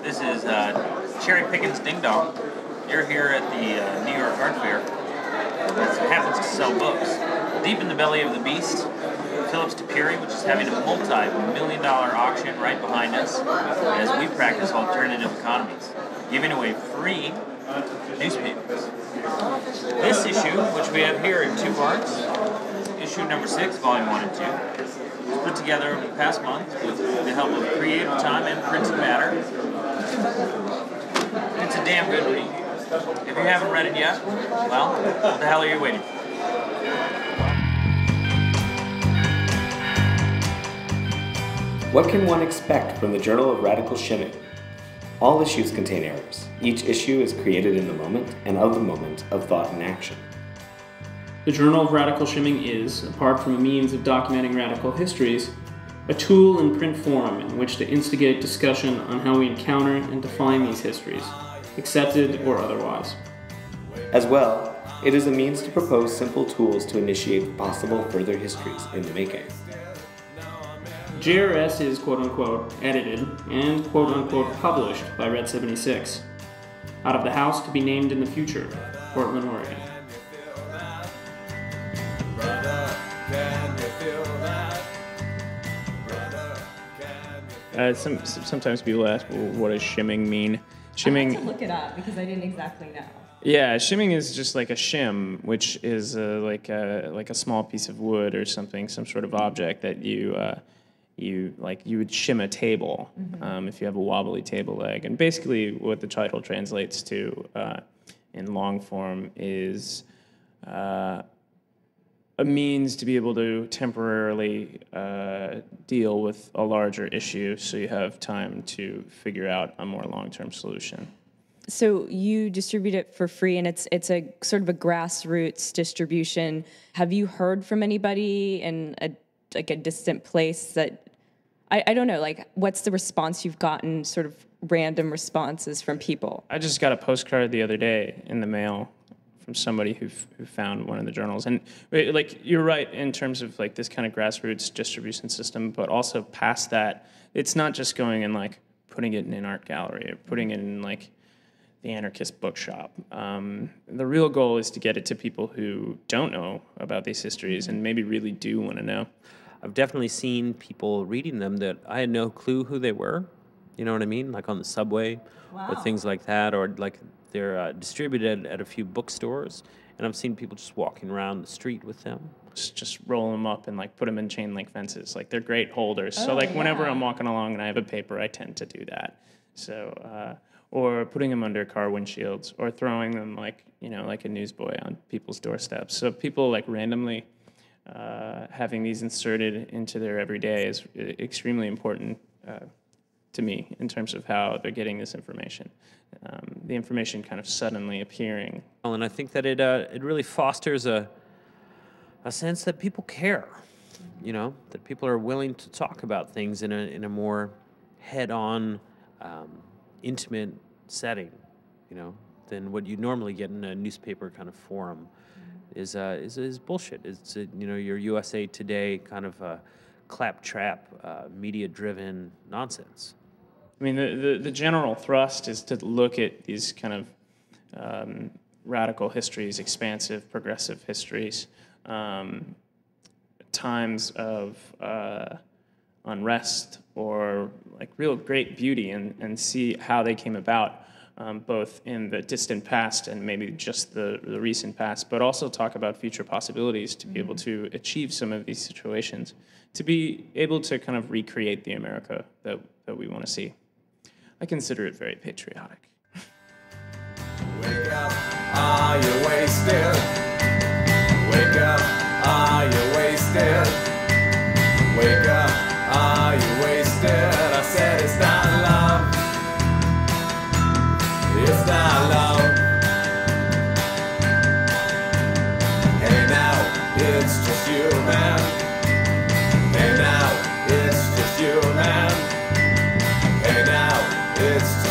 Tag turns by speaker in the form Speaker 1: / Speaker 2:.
Speaker 1: This is Cherry Pickens Ding Dong. You're here at the New York Art Fair that happens to sell books. Deep in the belly of the beast, Phillips Tapiri, which is having a multi-million-dollar auction right behind us as we practice alternative economies, giving away free newspapers. This issue, which we have here in two parts, issue number 6, volume 1 and 2, was put together over the past month with the help of Creative Time and Printing Matter. And it's a damn good read. If you haven't read it yet, well, what the hell are you waiting for?
Speaker 2: What can one expect from the Journal of Radical Shimming? All issues contain errors. Each issue is created in the moment and of the moment of thought and action.
Speaker 3: The Journal of Radical Shimming is, apart from a means of documenting radical histories, a tool in print form in which to instigate discussion on how we encounter and define these histories, accepted or otherwise.
Speaker 2: As well, it is a means to propose simple tools to initiate possible further histories in the making.
Speaker 3: JRS is quote-unquote edited and quote-unquote published by Red 76. Out of the house to be named in the future, Portland, Oregon.
Speaker 4: Sometimes people ask, well, what does shimming mean? Shimming.
Speaker 5: I had to look it up because I didn't exactly know.
Speaker 4: Yeah, shimming is just like a shim, which is like a small piece of wood or something, some sort of object that you would shim a table if you have a wobbly table leg. And basically, what the title translates to in long form is a means to be able to temporarily deal with a larger issue, so you have time to figure out a more long-term solution.
Speaker 5: So you distribute it for free, and it's a sort of a grassroots distribution. Have you heard from anybody in a distant place that I don't know, like, what's the response you've gotten, sort of random responses from people?
Speaker 4: I just got a postcard the other day in the mail from somebody who found one of the journals. And like, you're right in terms of like this kind of grassroots distribution system, but also past that, it's not just going and like putting it in an art gallery or putting it in like the anarchist bookshop. The real goal is to get it to people who don't know about these histories and maybe really do want to know.
Speaker 6: I've definitely seen people reading them that I had no clue who they were. You know what I mean? Like on the subway or things like that, or like they're distributed at a few bookstores. And I've seen people just walking around the street with them.
Speaker 4: Just roll them up and like put them in chain link fences. Like they're great holders. So like whenever I'm walking along and I have a paper, I tend to do that. So, or putting them under car windshields or throwing them like, you know, like a newsboy on people's doorsteps. So people like randomly having these inserted into their everyday is extremely important to me in terms of how they're getting this information. The information kind of suddenly appearing.
Speaker 6: And I think that it really fosters a sense that people care, you know, that people are willing to talk about things in a more head-on, intimate setting, you know, than what you normally get in a newspaper kind of forum. Is bullshit. It's you know, your USA Today kind of claptrap, media-driven nonsense.
Speaker 4: I mean, the general thrust is to look at these kind of radical histories, expansive, progressive histories, times of unrest or like real great beauty, and see how they came about. Both in the distant past and maybe just the recent past, but also talk about future possibilities to be able to achieve some of these situations, to be able to kind of recreate the America that we want to see. I consider it very patriotic.
Speaker 7: Wake up, are you wasted? Wake up, are you wasted? Wake up, are you wasted? I said it's not love. It's not love. Hey now, it's just you, man. Hey now, it's just you, man. Hey now, it's just